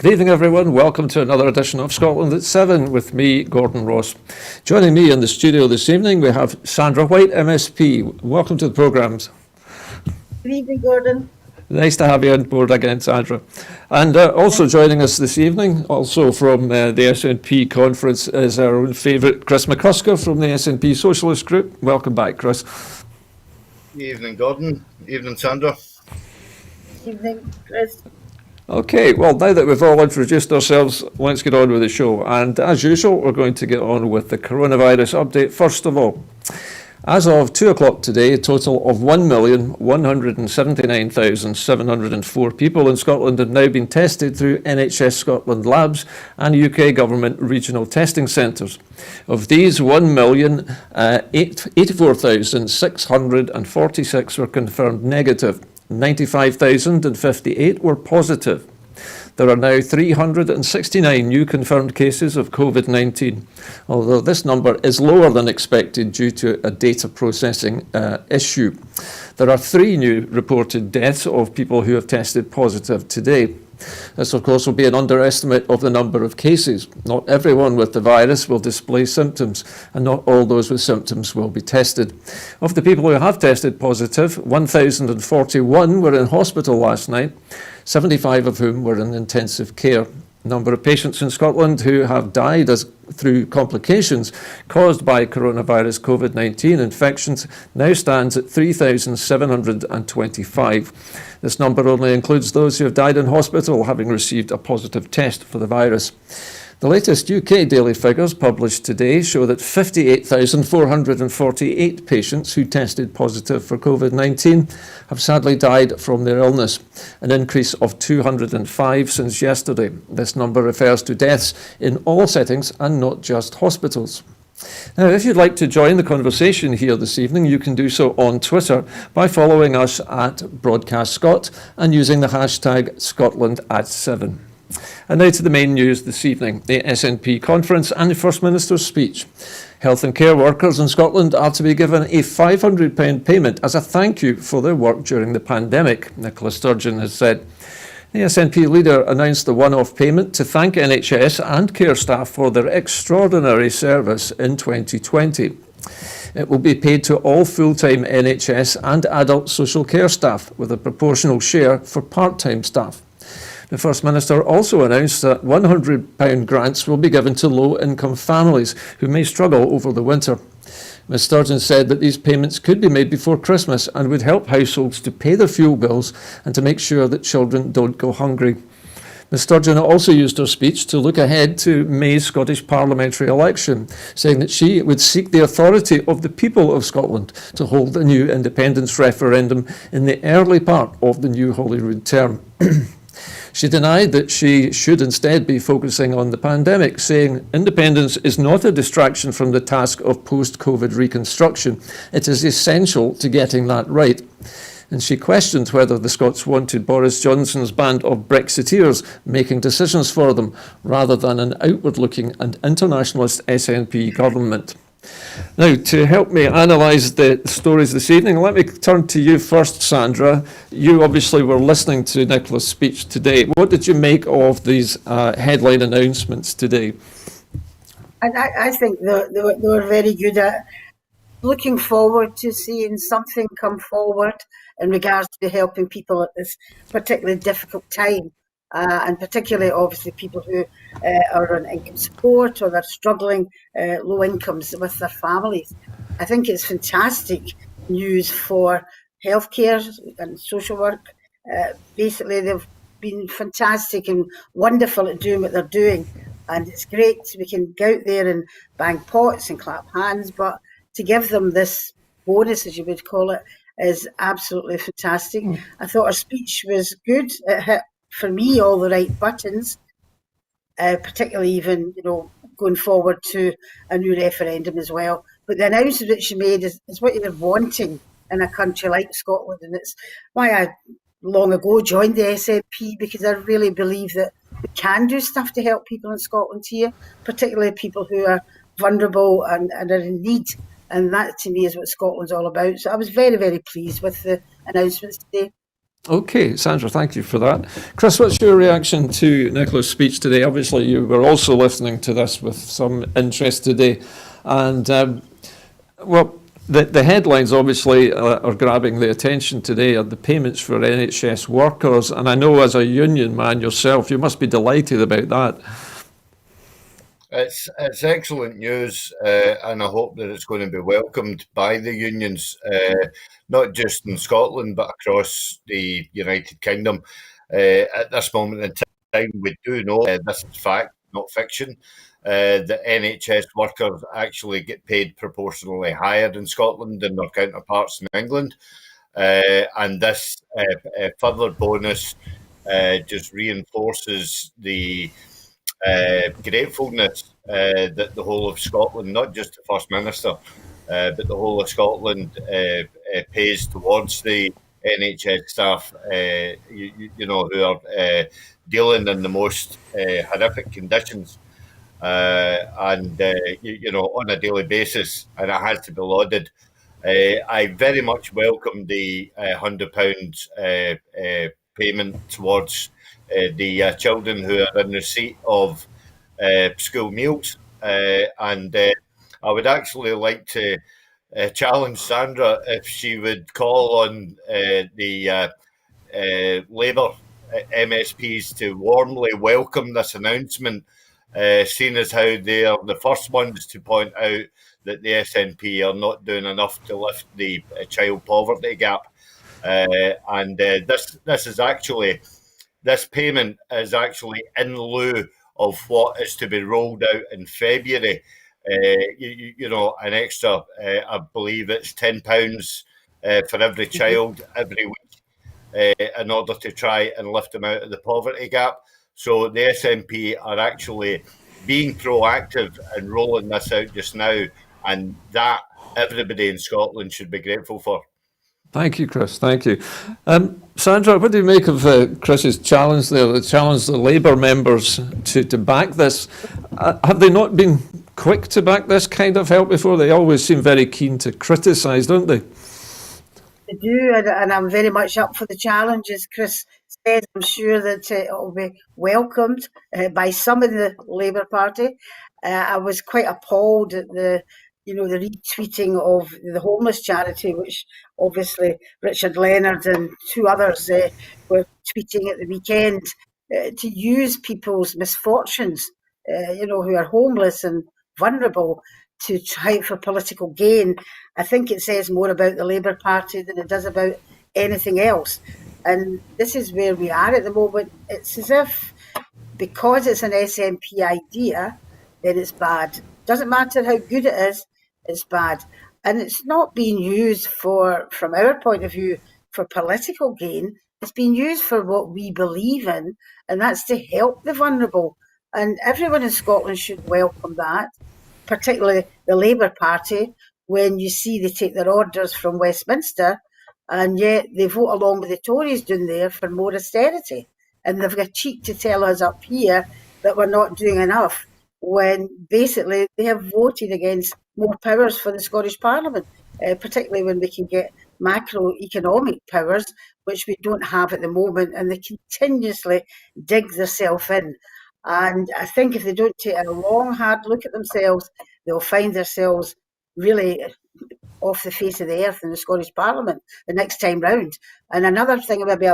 Good evening, everyone. Welcome to another edition of Scotland at 7 with me, Gordon Ross. Joining me in the studio this evening, we have Sandra White, MSP. Welcome to the programmes. Good evening, Gordon. Nice to have you on board again, Sandra. And also joining us this evening, also from the SNP conference, is our own favourite Chris McCusker from the SNP Socialist Group. Welcome back, Chris. Evening, Gordon. Evening, Sandra. Evening, Chris. Okay, well, now that we've all introduced ourselves, let's get on with the show. And as usual, we're going to get on with the coronavirus update first of all. As of 2 o'clock today, a total of 1,179,704 people in Scotland have now been tested through NHS Scotland labs and UK government regional testing centres. Of these, 1,084,646 were confirmed negative. 95,058 were positive. There are now 369 new confirmed cases of COVID-19, although this number is lower than expected due to a data processing issue. There are 3 new reported deaths of people who have tested positive today. This, of course, will be an underestimate of the number of cases. Not everyone with the virus will display symptoms, and not all those with symptoms will be tested. Of the people who have tested positive, 1,041 were in hospital last night, 75 of whom were in intensive care. The number of patients in Scotland who have died through complications caused by coronavirus COVID-19 infections now stands at 3,725. This number only includes those who have died in hospital having received a positive test for the virus. The latest UK daily figures published today show that 58,448 patients who tested positive for COVID-19 have sadly died from their illness, an increase of 205 since yesterday. This number refers to deaths in all settings and not just hospitals. Now, if you'd like to join the conversation here this evening, you can do so on Twitter by following us at Broadcast Scot and using the hashtag Scotland@7. And now to the main news this evening, the SNP conference and the First Minister's speech. Health and care workers in Scotland are to be given a £500 payment as a thank you for their work during the pandemic, Nicola Sturgeon has said. The SNP leader announced the one-off payment to thank NHS and care staff for their extraordinary service in 2020. It will be paid to all full-time NHS and adult social care staff, with a proportional share for part-time staff. The First Minister also announced that £100 grants will be given to low-income families who may struggle over the winter. Ms Sturgeon said that these payments could be made before Christmas and would help households to pay their fuel bills and to make sure that children don't go hungry. Ms Sturgeon also used her speech to look ahead to May's Scottish parliamentary election, saying that she would seek the authority of the people of Scotland to hold a new independence referendum in the early part of the new Holyrood term. She denied that she should instead be focusing on the pandemic, saying independence is not a distraction from the task of post-COVID reconstruction. It is essential to getting that right. And she questioned whether the Scots wanted Boris Johnson's band of Brexiteers making decisions for them, rather than an outward-looking and internationalist SNP government. Now, to help me analyse the stories this evening, let me turn to you first, Sandra. You obviously were listening to Nicola's speech today. What did you make of these headline announcements today? And I think they were very good at looking forward to seeing something come forward in regards to helping people at this particularly difficult time. And particularly, obviously, people who are on income support or they're struggling low incomes with their families. I think it's fantastic news for healthcare and social work. Basically, they've been fantastic and wonderful at doing what they're doing. And it's great we can go out there and bang pots and clap hands, but to give them this bonus, as you would call it, is absolutely fantastic. I thought her speech was good. It hit, for me, all the right buttons, particularly even, going forward to a new referendum as well. But the announcement that she made is what you're wanting in a country like Scotland, and it's why I long ago joined the SNP, because I really believe that we can do stuff to help people in Scotland here, particularly people who are vulnerable and are in need. And that, to me, is what Scotland's all about. So I was very, very pleased with the announcements today. Okay, Sandra, thank you for that. Chris, what's your reaction to Nicola's speech today? Obviously, you were also listening to this with some interest today. And, well, the headlines obviously are grabbing the attention today are the payments for NHS workers. And I know as a union man yourself, you must be delighted about that. It's excellent news, and I hope that it's going to be welcomed by the unions, not just in Scotland but across the United Kingdom. At this moment in time, we do know this is fact, not fiction. That NHS workers actually get paid proportionally higher in Scotland than their counterparts in England, and this further bonus just reinforces the gratefulness that the whole of Scotland, not just the First Minister, but the whole of Scotland pays towards the NHS staff, who are dealing in the most horrific conditions and on a daily basis, and it has to be lauded. I very much welcome the £100 payment towards the children who are in receipt of school meals. And I would actually like to challenge Sandra if she would call on the Labour MSPs to warmly welcome this announcement, seeing as how they are the first ones to point out that the SNP are not doing enough to lift the child poverty gap. And this payment is actually in lieu of what is to be rolled out in February. An extra, I believe it's £10 for every child every week in order to try and lift them out of the poverty gap. So the SNP are actually being proactive and rolling this out just now, and that everybody in Scotland should be grateful for. Thank you, Chris. Thank you. Sandra, what do you make of Chris's challenge there, the challenge the Labour members to back this? Have they not been quick to back this kind of help before? They always seem very keen to criticise, don't they? They do, and I'm very much up for the challenge. As Chris said, I'm sure that it will be welcomed by some in the Labour Party. I was quite appalled at the retweeting of the homeless charity, which obviously Richard Leonard and two others were tweeting at the weekend, to use people's misfortunes, who are homeless and vulnerable, to try for political gain. I think it says more about the Labour Party than it does about anything else. And this is where we are at the moment. It's as if because it's an SNP idea, then it's bad. Doesn't matter how good it is, it's bad. And it's not being used from our point of view, for political gain. It's being used for what we believe in, and that's to help the vulnerable. And everyone in Scotland should welcome that, particularly the Labour Party, when you see they take their orders from Westminster, and yet they vote along with the Tories down there for more austerity. And they've got cheek to tell us up here that we're not doing enough, when basically they have voted against more powers for the Scottish Parliament, particularly when we can get macroeconomic powers, which we don't have at the moment, and they continuously dig themselves in. And I think if they don't take a long, hard look at themselves, they'll find themselves really off the face of the earth in the Scottish Parliament the next time round. And another thing, maybe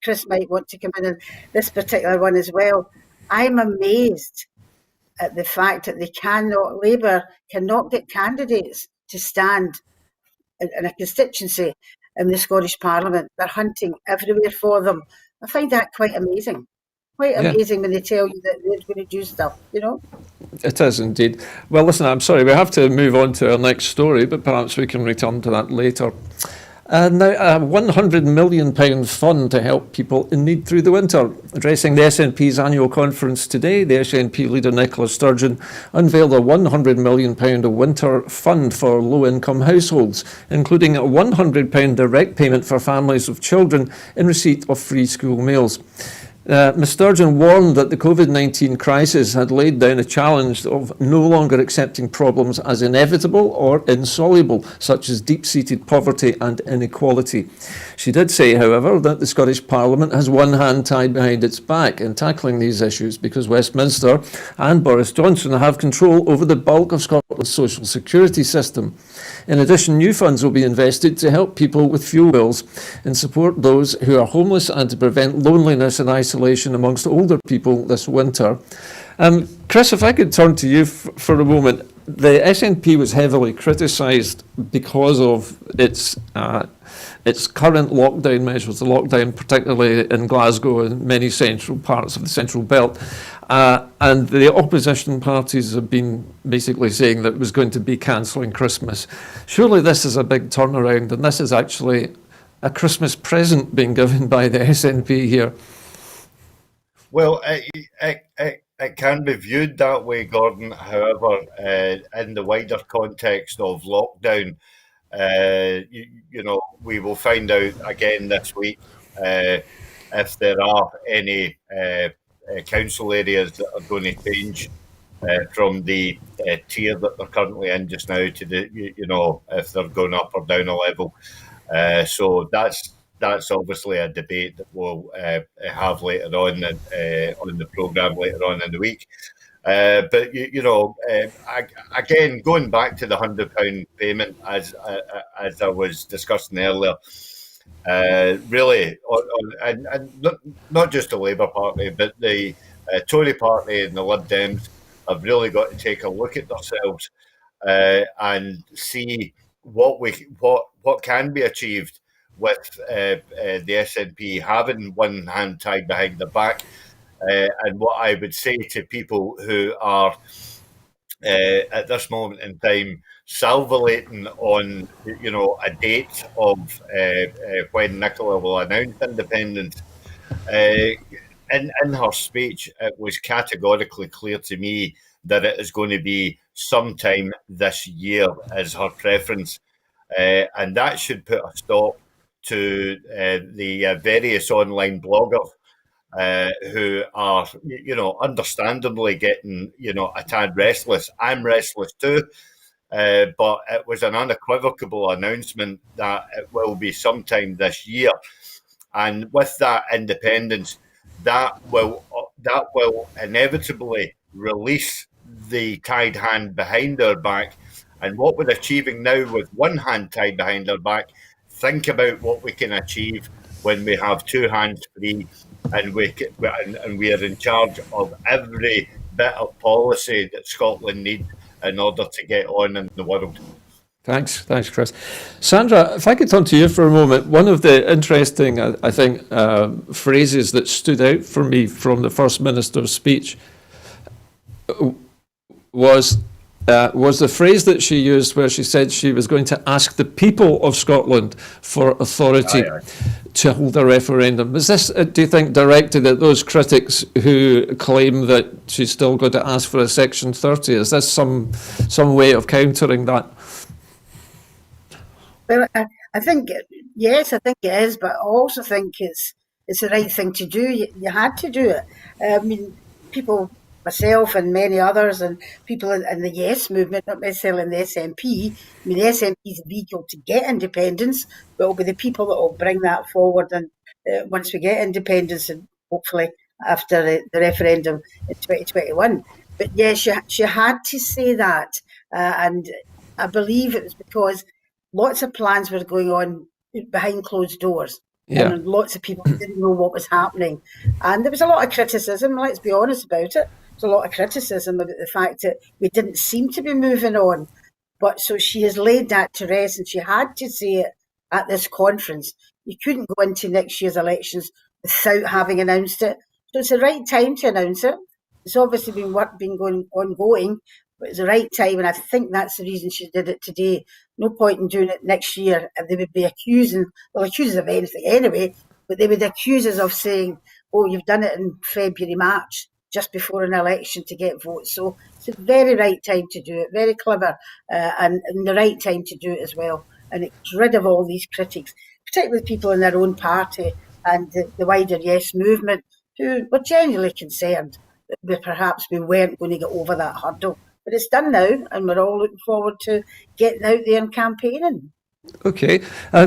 Chris might want to come in on this particular one as well. I'm amazed at the fact that Labour cannot get candidates to stand in a constituency in the Scottish Parliament. They're hunting everywhere for them. I find that quite amazing. Quite amazing when they tell you that they're going to do stuff, It is indeed. Well, listen, I'm sorry, we have to move on to our next story, but perhaps we can return to that later. Now, a £100 million fund to help people in need through the winter. Addressing the SNP's annual conference today, the SNP leader Nicola Sturgeon unveiled a £100 million winter fund for low-income households, including a £100 direct payment for families of children in receipt of free school meals. Ms Sturgeon warned that the COVID-19 crisis had laid down a challenge of no longer accepting problems as inevitable or insoluble, such as deep-seated poverty and inequality. She did say, however, that the Scottish Parliament has one hand tied behind its back in tackling these issues because Westminster and Boris Johnson have control over the bulk of Scotland's social security system. In addition, new funds will be invested to help people with fuel bills and support those who are homeless and to prevent loneliness and isolation amongst older people this winter. Chris, if I could turn to you for a moment. The SNP was heavily criticised because of its current lockdown measures, the lockdown particularly in Glasgow and many central parts of the Central Belt. And the opposition parties have been basically saying that it was going to be cancelling Christmas. Surely this is a big turnaround, and this is actually a Christmas present being given by the SNP here. Well, it can be viewed that way, Gordon. However, in the wider context of lockdown, we will find out again this week if there are any council areas that are going to change from the tier that they're currently in just now to the, if they're going up or down a level. So that's obviously a debate that we'll have later on the programme later on in the week. But again, going back to the £100 payment, as I was discussing earlier, really, and not just the Labour Party, but the Tory Party and the Lib Dems have really got to take a look at themselves and see what can be achieved with the SNP having one hand tied behind their back. And what I would say to people who are at this moment in time salivating on, a date of when Nicola will announce independence, in her speech, it was categorically clear to me that it is going to be sometime this year as her preference, and that should put a stop to the various online bloggers who are, understandably getting, a tad restless. I'm restless too, but it was an unequivocal announcement that it will be sometime this year. And with that independence, that will inevitably release the tied hand behind our back. And what we're achieving now with one hand tied behind our back, think about what we can achieve when we have two hands free and we are in charge of every bit of policy that Scotland needs in order to get on in the world. Thanks, Chris. Sandra, if I could turn to you for a moment, one of the interesting, I think, phrases that stood out for me from the First Minister's speech was the phrase that she used where she said she was going to ask the people of Scotland for authority to hold a referendum. Was this, do you think, directed at those critics who claim that she's still going to ask for a Section 30? Is this some way of countering that? Well, I think, yes, I think it is, but I also think it's the right thing to do. You had to do it. I mean, people, myself and many others, and people in the Yes movement, not necessarily in the SNP. I mean, the SNP is legal to get independence, but it'll be the people that will bring that forward. And once we get independence, and hopefully after the referendum in 2021. But yes, she had to say that, and I believe it was because lots of plans were going on behind closed doors. Yeah. And lots of people didn't know what was happening. And there was a lot of criticism, let's be honest about it. There's a lot of criticism about the fact that we didn't seem to be moving on. But so she has laid that to rest, and she had to say it at this conference. You couldn't go into next year's elections without having announced it. So it's the right time to announce it. It's obviously been going ongoing, but it's the right time, and I think that's the reason she did it today. No point in doing it next year, and they would be accuse us of anything anyway, but they would accuse us of saying, oh, you've done it in February, March, just before an election to get votes. So it's a very right time to do it, very clever, and the right time to do it as well. And it gets rid of all these critics, particularly people in their own party and the wider Yes movement, who were genuinely concerned that perhaps we weren't going to get over that hurdle. But it's done now, and we're all looking forward to getting out there and campaigning. Okay.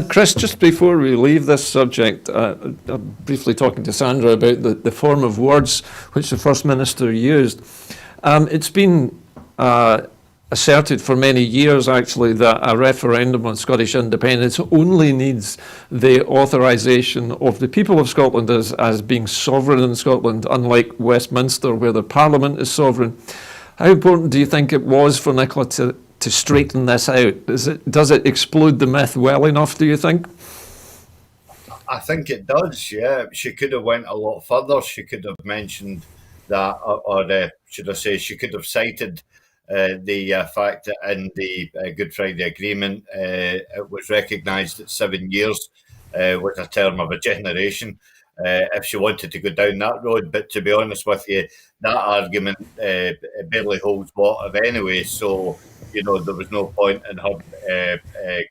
Chris, just before we leave this subject, I'm briefly talking to Sandra about the form of words which the First Minister used. It's been asserted for many years, actually, that a referendum on Scottish independence only needs the authorisation of the people of Scotland as being sovereign in Scotland, unlike Westminster, where the Parliament is sovereign. How important do you think it was for Nicola to straighten this out? Does it explode the myth well enough, do you think? I think it does, yeah. She could have went a lot further. She could have mentioned that, or should I say, she could have cited the fact that in the Good Friday Agreement, it was recognised that 7 years was a term of a generation, if she wanted to go down that road. But to be honest with you, that argument barely holds water anyway. So, there was no point in her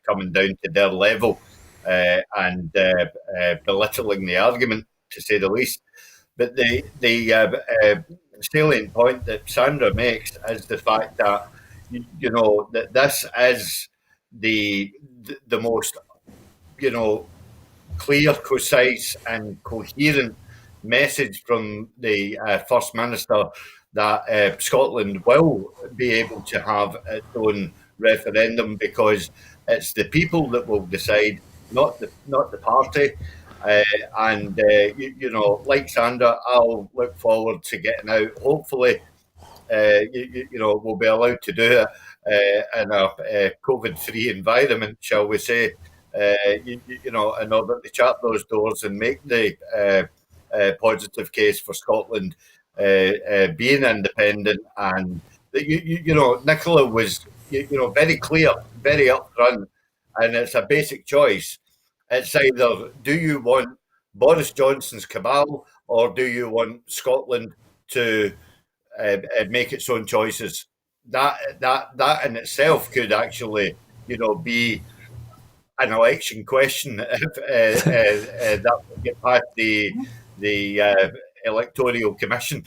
coming down to their level and belittling the argument, to say the least. But the salient point that Sandra makes is the fact that that this is the most clear, concise, and coherent message from the First Minister that Scotland will be able to have its own referendum, because it's the people that will decide, not the party. Like Sandra, I'll look forward to getting out. Hopefully, we'll be allowed to do it in a COVID-free environment, shall we say? In order to shut those doors and make the positive case for Scotland being independent. And Nicola was very clear, very upfront, and it's a basic choice. It's either, do you want Boris Johnson's cabal, or do you want Scotland to make its own choices? That in itself could actually be an election question if that would get past the electoral commission.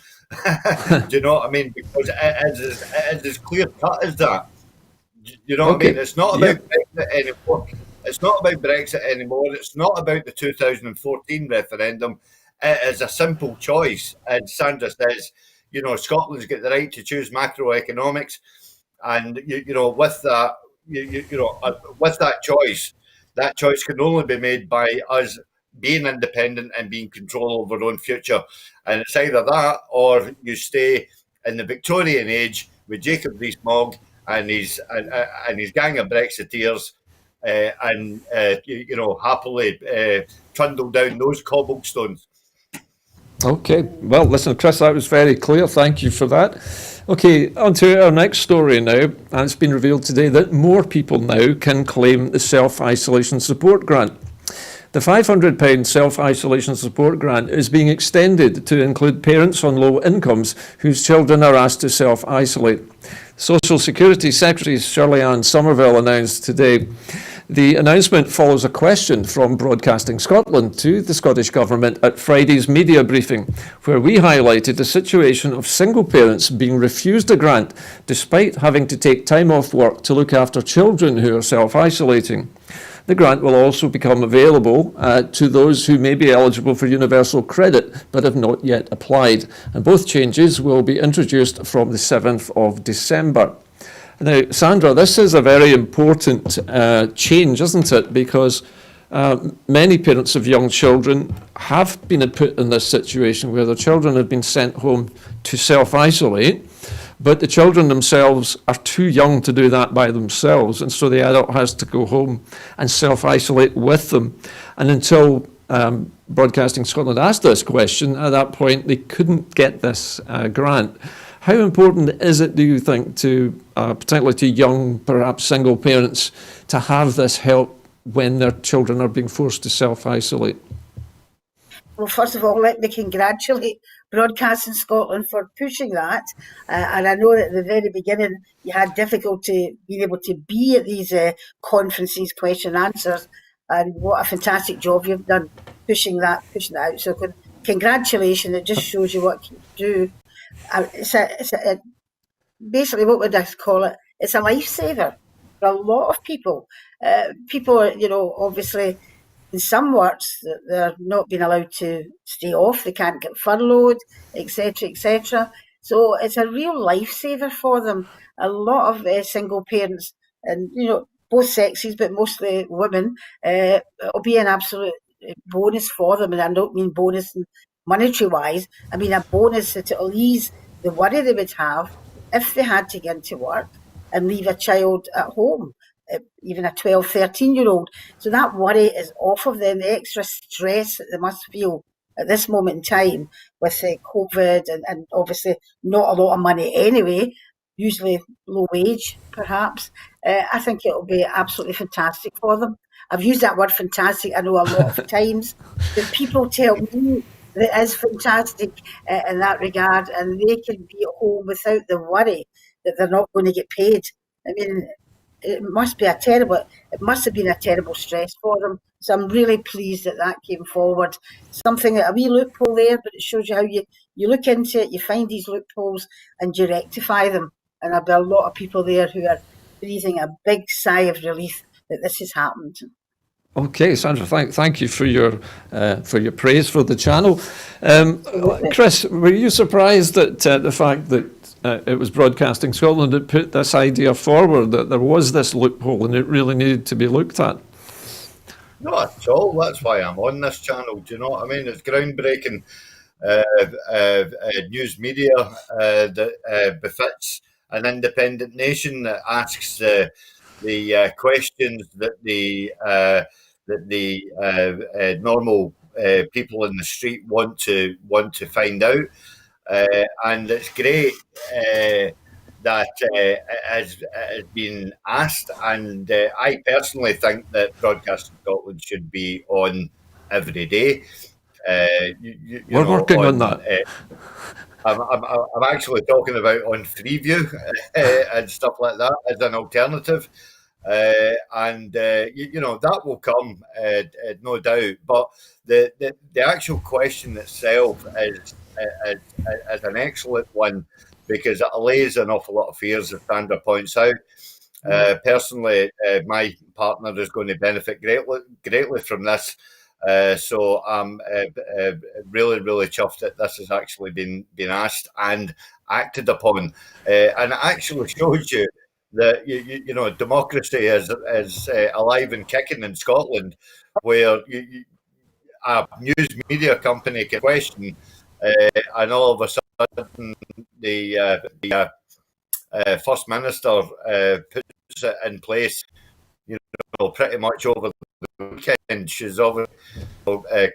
Do you know what I mean? Because it is as clear cut as that. Do you know what I mean? It's not about Brexit anymore. It's not about Brexit anymore. It's not about the 2014 referendum. It is a simple choice. And Sandra says, Scotland's got the right to choose macroeconomics, and with that, with that choice can only be made by us being independent and being control over our own future. And it's either that, or you stay in the Victorian age with Jacob Rees-Mogg and his gang of Brexiteers, and happily trundle down those cobblestones. Okay, well, listen, Chris, that was very clear. Thank you for that. Okay, on to our next story now. And it's been revealed today that more people now can claim the self-isolation support grant. The £500 self-isolation support grant is being extended to include parents on low incomes whose children are asked to self-isolate. Social Security Secretary Shirley-Ann Somerville announced today. The announcement follows a question from Broadcasting Scotland to the Scottish Government at Friday's media briefing, where we highlighted the situation of single parents being refused a grant despite having to take time off work to look after children who are self-isolating. The grant will also become available to those who may be eligible for universal credit but have not yet applied. And both changes will be introduced from the 7th of December. Now, Sandra, this is a very important change, isn't it? Because many parents of young children have been put in this situation where their children have been sent home to self-isolate, but the children themselves are too young to do that by themselves, and so the adult has to go home and self-isolate with them. And until Broadcasting Scotland asked this question, at that point they couldn't get this grant. How important is it, do you think, to particularly to young, perhaps single parents, to have this help when their children are being forced to self-isolate? Well, first of all, let me congratulate Broadcasting Scotland for pushing that. And I know that at the very beginning you had difficulty being able to be at these conferences, question and answers. And what a fantastic job you've done pushing that out. So congratulations. It just shows you what you do. Basically, what would I call it? It's a lifesaver for a lot of people. People are, obviously in some works they're not being allowed to stay off. They can't get furloughed, etc., etc. So it's a real lifesaver for them. A lot of single parents, and both sexes, but mostly women, it'll be an absolute bonus for them. And I don't mean bonus monetary wise. I mean a bonus that it'll ease the worry they would have if they had to get into work and leave a child at home, even a 12, 13-year-old. So that worry is off of them, the extra stress that they must feel at this moment in time with COVID and obviously not a lot of money anyway, usually low wage perhaps. I think it'll be absolutely fantastic for them. I've used that word fantastic, I know, a lot of times, but people tell me that is fantastic in that regard, and they can be at home without the worry that they're not going to get paid. I mean, it must have been a terrible stress for them. So I'm really pleased that came forward. Something, a wee loophole there, but it shows you how you look into it, you find these loopholes and you rectify them. And there'll be a lot of people there who are breathing a big sigh of relief that this has happened. Okay, Sandra, thank you for your praise for the channel. Chris, were you surprised at the fact that it was Broadcasting Scotland that put this idea forward, that there was this loophole and it really needed to be looked at? Not at all. That's why I'm on this channel. Do you know what I mean? It's groundbreaking news media that befits an independent nation, that asks the questions that the normal people in the street want to find out, and it's great that it has been asked. And I personally think that Broadcasting Scotland should be on every day. We're working on that. I'm actually talking about on Freeview and stuff like that as an alternative. And that will come, no doubt. But the actual question itself is an excellent one, because it allays an awful lot of fears, as Sandra points out. Personally, my partner is going to benefit greatly from this. So I'm really, really chuffed that this has actually been asked and acted upon, and it actually shows you that democracy is alive and kicking in Scotland, where a news media company can question, and all of a sudden the First Minister puts it in place. Pretty much over the weekend, she's obviously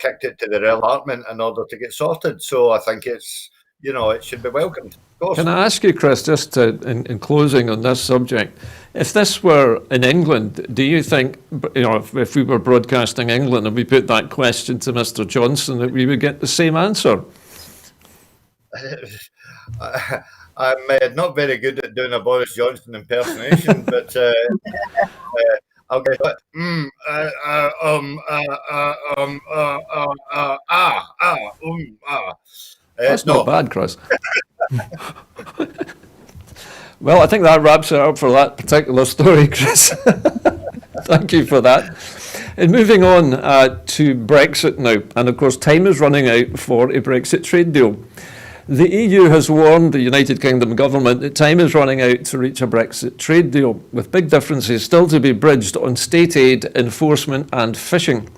kicked it to the rail department in order to get sorted. So I think it's it should be welcomed. Of course. Can I ask you, Chris, just in closing on this subject, if this were in England, do you think, if we were broadcasting England and we put that question to Mr. Johnson, that we would get the same answer? I'm not very good at doing a Boris Johnson impersonation, but I'll get it. That's not bad, Chris. Well, I think that wraps it up for that particular story, Chris. Thank you for that. And moving on to Brexit now, and of course time is running out for a Brexit trade deal. The EU has warned the United Kingdom government that time is running out to reach a Brexit trade deal, with big differences still to be bridged on state aid, enforcement and fishing.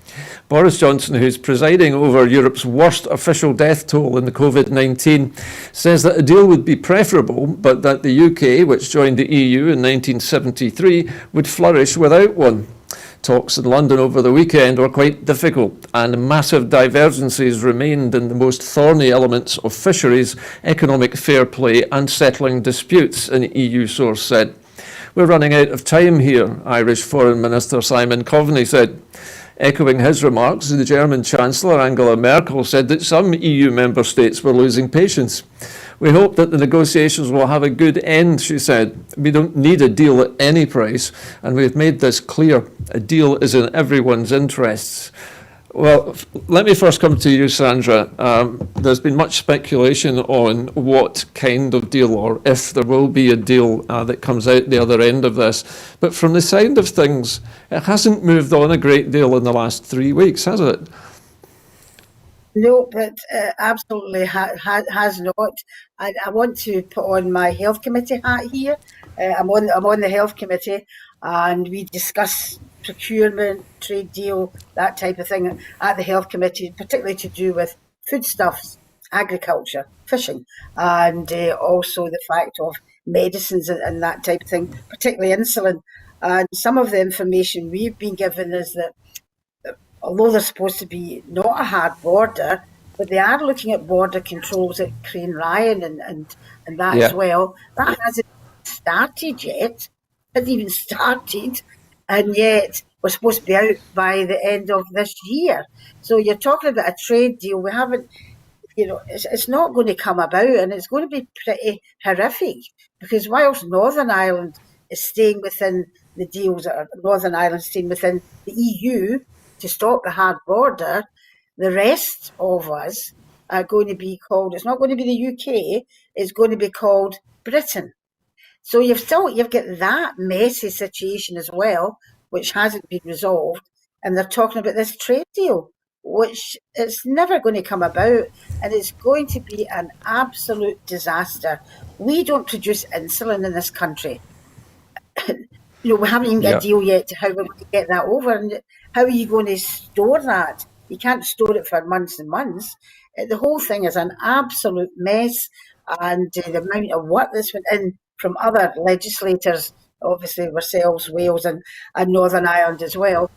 Boris Johnson, who's presiding over Europe's worst official death toll in the COVID-19, says that a deal would be preferable, but that the UK, which joined the EU in 1973, would flourish without one. Talks in London over the weekend were quite difficult, and massive divergences remained in the most thorny elements of fisheries, economic fair play and settling disputes, an EU source said. We're running out of time here, Irish Foreign Minister Simon Coveney said. Echoing his remarks, the German Chancellor Angela Merkel said that some EU member states were losing patience. We hope that the negotiations will have a good end, she said. We don't need a deal at any price, and we've made this clear. A deal is in everyone's interests. Well, let me first come to you, Sandra. There's been much speculation on what kind of deal, or if there will be a deal that comes out the other end of this. But from the sound of things, it hasn't moved on a great deal in the last 3 weeks, has it? No, but absolutely has not. I want to put on my health committee hat here. I'm on the health committee, and we discuss procurement, trade deal, that type of thing at the health committee, particularly to do with foodstuffs, agriculture, fishing, and also the fact of medicines and that type of thing, particularly insulin. And some of the information we've been given is that although there's supposed to be not a hard border, but they are looking at border controls at Crane Ryan and that as Yeah. well. That hasn't started yet. Hasn't even started, and yet we're supposed to be out by the end of this year. So you're talking about a trade deal. We haven't, it's not going to come about, and it's going to be pretty horrific because whilst Northern Ireland is staying within the deals, or Northern Ireland staying within the EU to stop the hard border, the rest of us are going to be called. It's not going to be the UK. It's going to be called Britain. So you've got that messy situation as well, which hasn't been resolved, and they're talking about this trade deal, which it's never going to come about, and it's going to be an absolute disaster. We don't produce insulin in this country. We haven't even got a Yeah. deal yet to how we're going to get that over, and how are you going to store that? You can't store it for months and months. The whole thing is an absolute mess, and the amount of work that's went in from other legislators, obviously ourselves, Wales and Northern Ireland as well,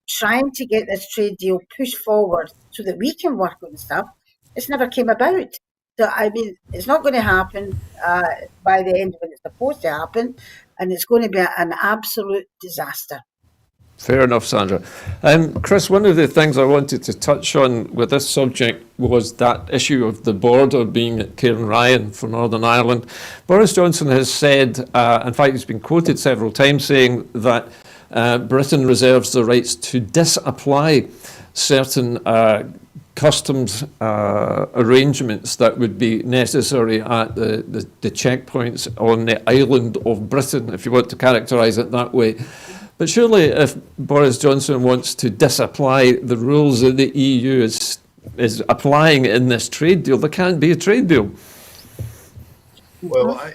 trying to get this trade deal pushed forward so that we can work on stuff. It's never came about. So, I mean, it's not going to happen by the end when it's supposed to happen, and it's going to be an absolute disaster. Fair enough, Sandra. Chris, one of the things I wanted to touch on with this subject was that issue of the border being at Cairn Ryan for Northern Ireland. Boris Johnson has said, in fact, he's been quoted several times saying that Britain reserves the rights to disapply certain customs arrangements that would be necessary at the checkpoints on the island of Britain, if you want to characterise it that way. But surely if Boris Johnson wants to disapply the rules that the EU is applying in this trade deal, there can't be a trade deal. Well, I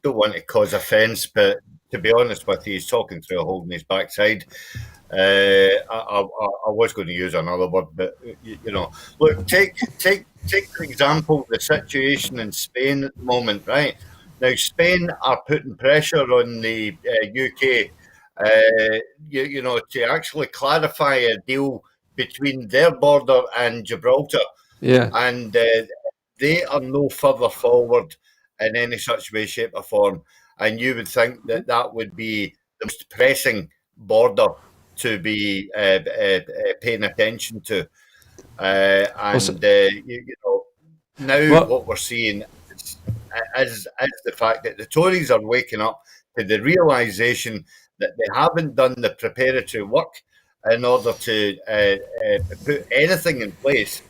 don't want to cause offence, but to be honest with you, he's talking through a hole in his backside. I was going to use another word, but look, take for example the situation in Spain at the moment, right? Now, Spain are putting pressure on the UK, to actually clarify a deal between their border and Gibraltar, Yeah. and they are no further forward in any such way, shape, or form. And you would think that that would be the most pressing border to be paying attention to. Now what we're seeing is the fact that the Tories are waking up to the realisation that they haven't done the preparatory work in order to put anything in place,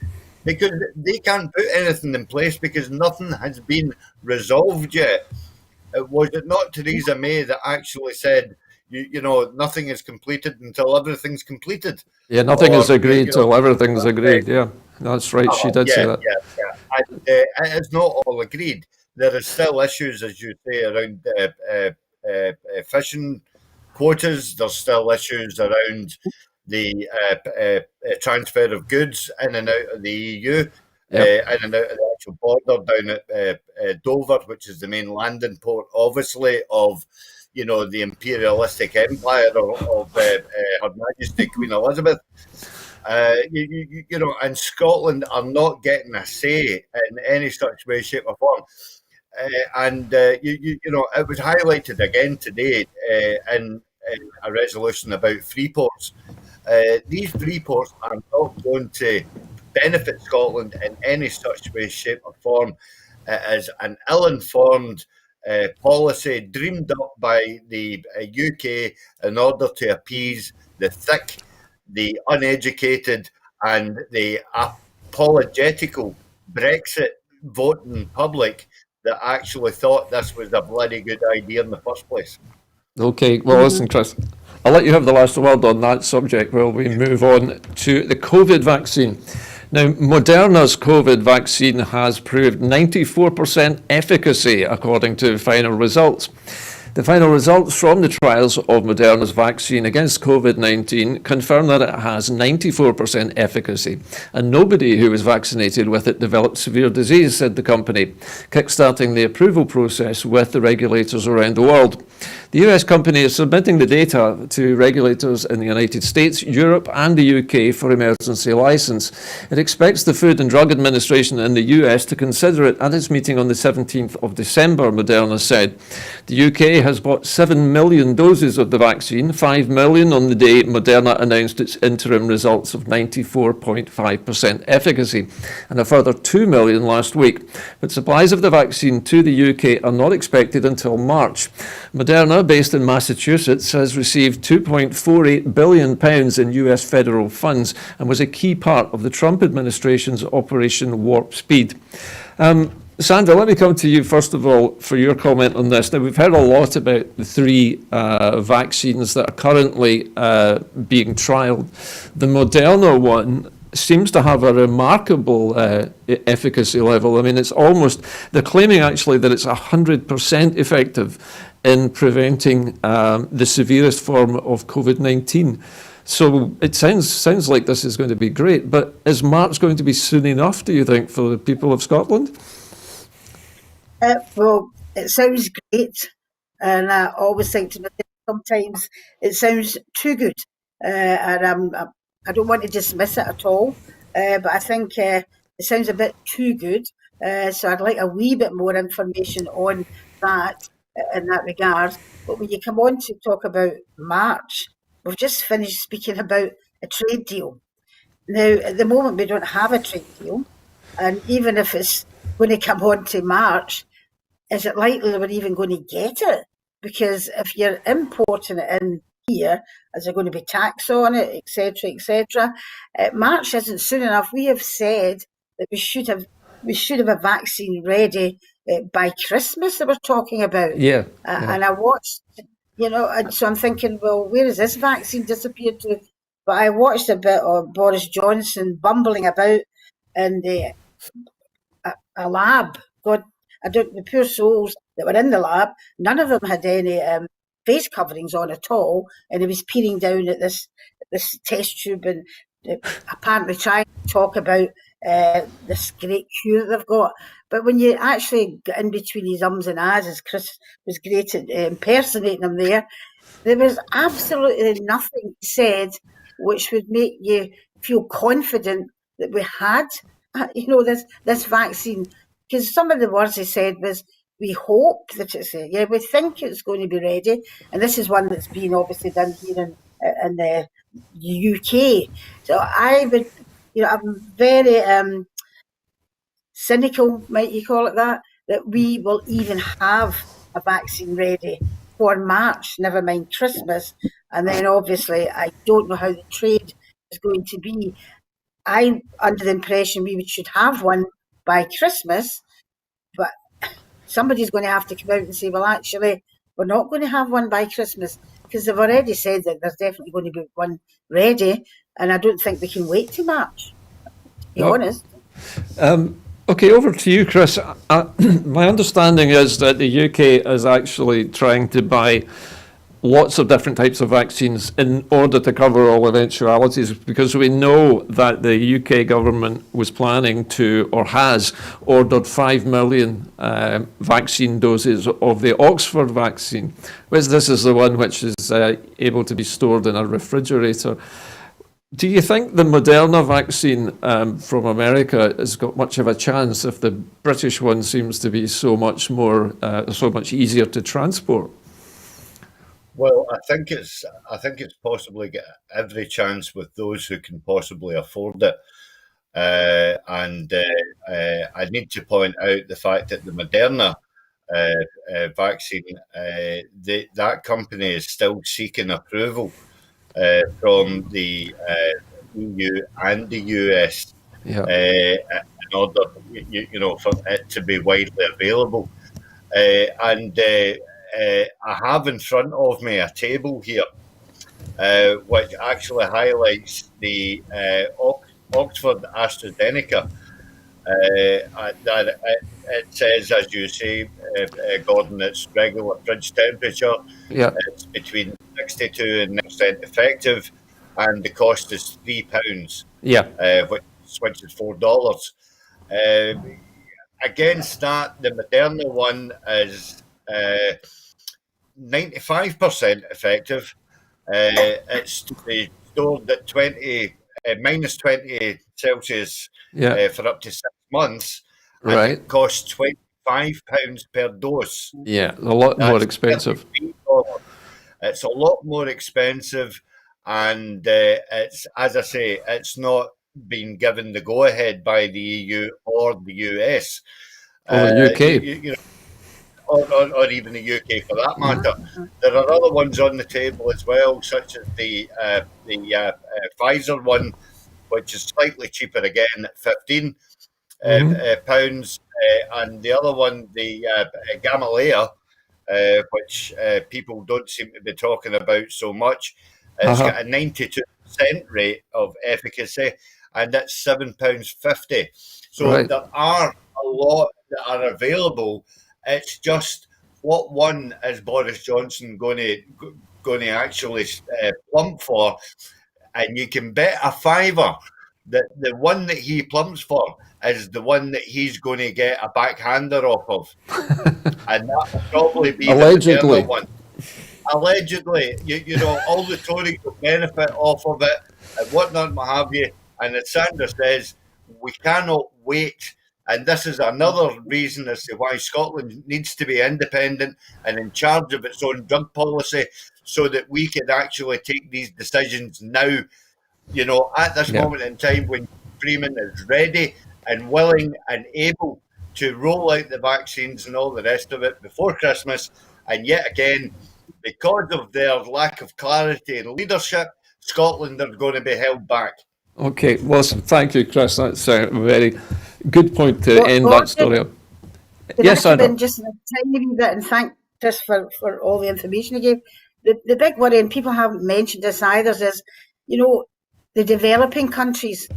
because they can't put anything in place because nothing has been resolved yet. Was it not Theresa May that actually said, nothing is completed until everything's completed? Yeah, nothing is agreed till everything's agreed. Yeah, that's right. She did say that. Yeah. And, it's not all agreed. There are still issues, as you say, around fishing quotas. There's still issues around the transfer of goods in and out of the EU, in and out of the actual border down at Dover, which is the main landing port, obviously, of the imperialistic empire of Her Majesty Queen Elizabeth. And Scotland are not getting a say in any such way, shape, or form. It was highlighted again today in a resolution about free ports. These free ports are not going to benefit Scotland in any such way, shape, or form. It is an ill-informed policy dreamed up by the UK in order to appease the thick the uneducated and the apologetical Brexit voting public that actually thought this was a bloody good idea in the first place. Okay, well, listen, Chris, I'll let you have the last word on that subject while we move on to the COVID vaccine. Now, Moderna's COVID vaccine has proved 94% efficacy, according to final results. The final results from the trials of Moderna's vaccine against COVID-19 confirm that it has 94% efficacy, and nobody who was vaccinated with it developed severe disease, said the company, kickstarting the approval process with the regulators around the world. The US company is submitting the data to regulators in the United States, Europe and the UK for emergency license. It expects the Food and Drug Administration in the US to consider it at its meeting on the 17th of December, Moderna said. The UK has bought 7 million doses of the vaccine, 5 million on the day Moderna announced its interim results of 94.5% efficacy, and a further 2 million last week. But supplies of the vaccine to the UK are not expected until March. Moderna, based in Massachusetts, has received £2.48 billion in US federal funds and was a key part of the Trump administration's Operation Warp Speed. Sandra, let me come to you first of all for your comment on this. Now, we've heard a lot about the three vaccines that are currently being trialled. The Moderna one seems to have a remarkable efficacy level. I mean, it's almost, they're claiming actually that it's 100% effective in preventing the severest form of COVID-19. So it sounds like this is going to be great, but is March going to be soon enough, do you think, for the people of Scotland? Well, it sounds great, and I always think to myself sometimes it sounds too good, and I don't want to dismiss it at all, but I think it sounds a bit too good, so I'd like a wee bit more information on that in that regard. But when you come on to talk about March, we've just finished speaking about a trade deal. Now, at the moment, we don't have a trade deal, and even if it's going to come on to March, is it likely that we're even going to get it? Because if you're importing it in here, is there going to be tax on it, etc., etc.? March isn't soon enough. We have said that we should have a vaccine ready by Christmas. That we're talking about. Yeah. And I watched, and so I'm thinking, well, where has this vaccine disappeared to? But I watched a bit of Boris Johnson bumbling about in a lab. God, the poor souls that were in the lab, none of them had any face coverings on at all, and he was peering down at this test tube and apparently trying to talk about this great cure that they've got. But when you actually get in between his ums and ahs, as Chris was great at impersonating him there was absolutely nothing said which would make you feel confident that we had, this vaccine. Because some of the words he said was, we hope that it's we think it's going to be ready. And this is one that's been obviously done here in the UK. So I would, I'm very cynical, might you call it that we will even have a vaccine ready for March, never mind Christmas. And then obviously I don't know how the trade is going to be. I'm under the impression we should have one by Christmas, but somebody's going to have to come out and say, well, actually, we're not going to have one by Christmas, because they've already said that there's definitely going to be one ready, and I don't think we can wait till March, to be honest. Okay, over to you, Chris. My understanding is that the UK is actually trying to buy lots of different types of vaccines in order to cover all eventualities, because we know that the UK government was planning to, or has ordered 5 million vaccine doses of the Oxford vaccine, which this is the one which is able to be stored in a refrigerator. Do you think the Moderna vaccine from America has got much of a chance if the British one seems to be so much easier to transport? Well, I think it's possibly got every chance with those who can possibly afford it. And I need to point out the fact that the Moderna vaccine, that company is still seeking approval from the EU and the US Yeah. in order, for it to be widely available. I have in front of me a table here, which actually highlights the Oxford AstraZeneca. It says, as you say, Gordon, it's regular fridge temperature. Yeah. It's between 62 and 9% effective, and the cost is £3, Yeah. which is $4. Against that, the Moderna one is 95% effective. It's to be stored at minus 20 Celsius Yeah. for up to 6 months, and Right. it costs £25 per dose. Yeah. A lot more That's expensive. $33. It's a lot more expensive, and it's, as I say, it's not been given the go-ahead by the EU or the US. Or the UK. Or even the UK for that matter. There are other ones on the table as well, such as the Pfizer one, which is slightly cheaper again at £15, pounds, and the other one, the Gamaleya, which people don't seem to be talking about so much. It's got a 92% rate of efficacy, and that's £7.50. So Right. there are a lot that are available. It's just what one is Boris Johnson going to actually plump for, and you can bet a fiver that the one that he plumps for is the one that he's going to get a backhander off of, and that will probably be Allegedly. the Moderna one. Allegedly, all the Tories will benefit off of it and whatnot, what have you. And as Sandra says, we cannot wait. And this is another reason as to why Scotland needs to be independent and in charge of its own drug policy, so that we can actually take these decisions now, at this moment in time, when Freeman is ready and willing and able to roll out the vaccines and all the rest of it before Christmas. And yet again, because of their lack of clarity and leadership, Scotland are going to be held back. Okay, well, thank you, Chris. That's a very good point to end that story up. Yes, Sandra. Just a tiny wee bit, and thank Chris for all the information he gave. The big worry, and people haven't mentioned this either, is, the developing countries.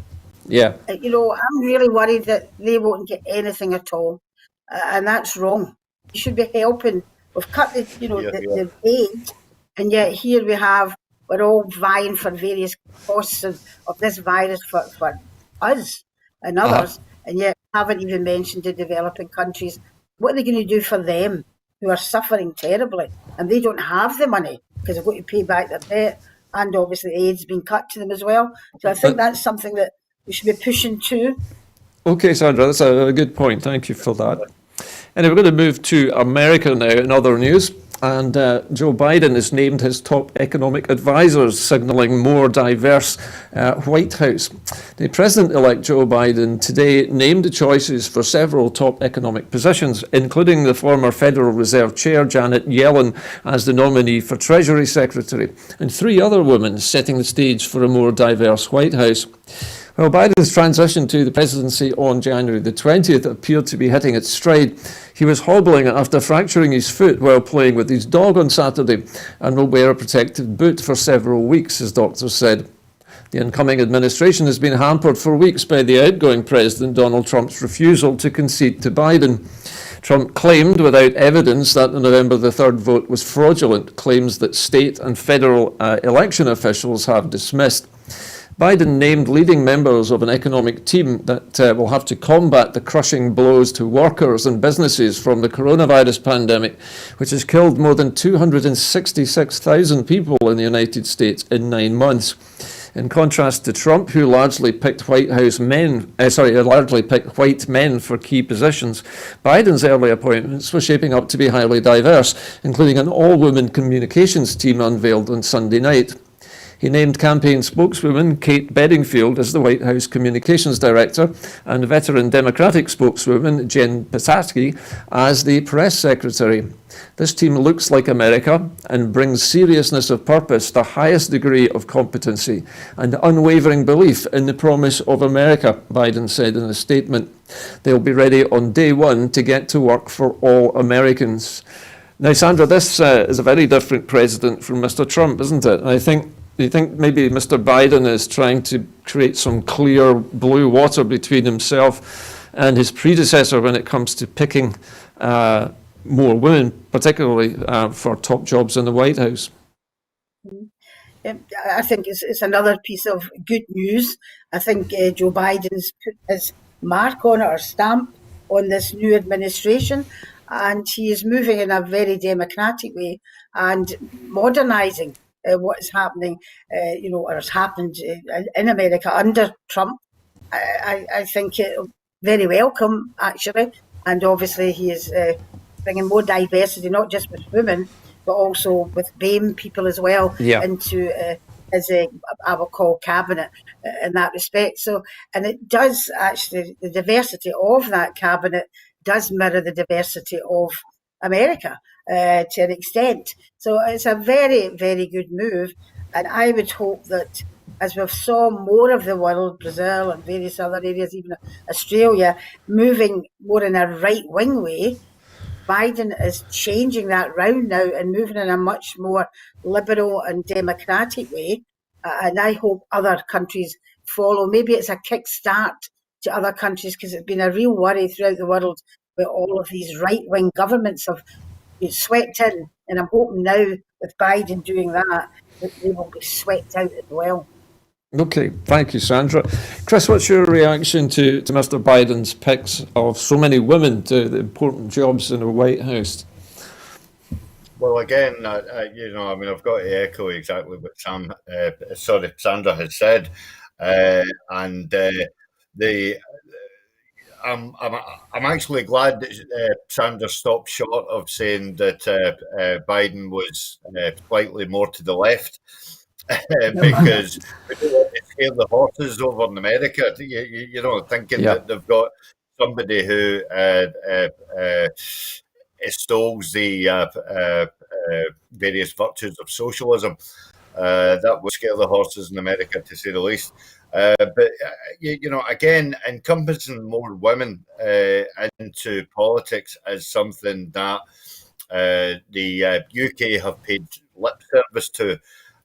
Yeah. I'm really worried that they won't get anything at all, and that's wrong. You should be helping. We've cut the aid, and yet here we're all vying for various costs of this virus for us and others, and yet haven't even mentioned the developing countries. What are they going to do for them who are suffering terribly? And they don't have the money because they've got to pay back their debt, and obviously aid's been cut to them as well. So I think that's something that we should be pushing to. Okay, Sandra, that's a good point. Thank you for that. And we're going to move to America now in other news. And Joe Biden has named his top economic advisors, signalling more diverse White House. The President-elect Joe Biden today named the choices for several top economic positions, including the former Federal Reserve Chair Janet Yellen as the nominee for Treasury Secretary, and 3 other women, setting the stage for a more diverse White House. Well, Biden's transition to the presidency on January the 20th appeared to be hitting its stride. He was hobbling after fracturing his foot while playing with his dog on Saturday, and will wear a protective boot for several weeks, his doctors said. The incoming administration has been hampered for weeks by the outgoing President Donald Trump's refusal to concede to Biden. Trump claimed without evidence that the November the 3rd vote was fraudulent, claims that state and federal election officials have dismissed. Biden named leading members of an economic team that will have to combat the crushing blows to workers and businesses from the coronavirus pandemic, which has killed more than 266,000 people in the United States in 9 months. In contrast to Trump, who largely picked white men for key positions, Biden's early appointments were shaping up to be highly diverse, including an all-women communications team unveiled on Sunday night. He named campaign spokeswoman Kate Bedingfield as the White House Communications Director and veteran Democratic spokeswoman Jen Psaki as the press secretary. This team looks like America and brings seriousness of purpose, the highest degree of competency, and unwavering belief in the promise of America, Biden said in a statement. They'll be ready on day one to get to work for all Americans. Now, Sandra, this is a very different president from Mr. Trump, isn't it? Do you think maybe Mr. Biden is trying to create some clear blue water between himself and his predecessor when it comes to picking more women, particularly for top jobs in the White House? I think it's another piece of good news. I think Joe Biden's put his mark on it, or stamp on this new administration, and he is moving in a very democratic way and modernising what is happening, or has happened in America under Trump. I think it very welcome, actually, and obviously he is bringing more diversity, not just with women, but also with BAME people as well, into his, I will call, cabinet in that respect. So, and it does actually, the diversity of that cabinet does mirror the diversity of America to an extent. So it's a very, very good move. And I would hope that as we've saw more of the world, Brazil and various other areas, even Australia, moving more in a right-wing way, Biden is changing that round now and moving in a much more liberal and democratic way. And I hope other countries follow. Maybe it's a kickstart to other countries, because it's been a real worry throughout the world where all of these right-wing governments have been swept in. And I'm hoping now with Biden doing that they will be swept out as well. Okay, thank you, Sandra. Chris, what's your reaction to Mr. Biden's picks of so many women to the important jobs in the White House? Well, again, I've got to echo exactly what Sandra has said, I'm actually glad that Sandra stopped short of saying that Biden was slightly more to the left. Because we don't want to scare the horses over in America, thinking that they've got somebody who extols the various virtues of socialism. That would scare the horses in America, to say the least. But again, encompassing more women into politics is something that the UK have paid lip service to.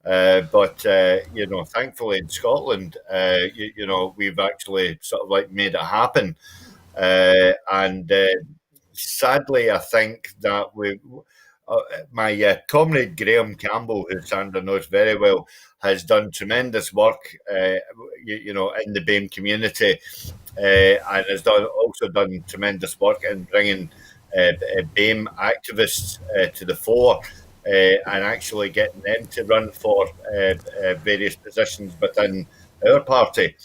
But thankfully in Scotland, we've actually sort of like made it happen. And sadly, I think that my comrade Graham Campbell, who Sandra knows very well, has done tremendous work, in the BAME community, and has also done tremendous work in bringing BAME activists to the fore. And actually getting them to run for various positions within our party,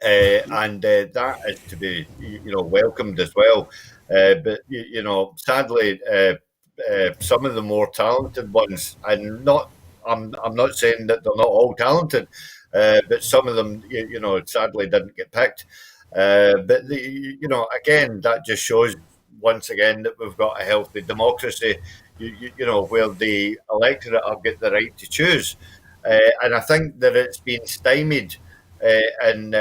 and that is to be, welcomed as well. But sadly, some of the more talented ones, and I'm not saying that they're not all talented, but some of them, sadly didn't get picked. But again, that just shows once again that we've got a healthy democracy. Where the electorate have got the right to choose. And I think that it's been stymied in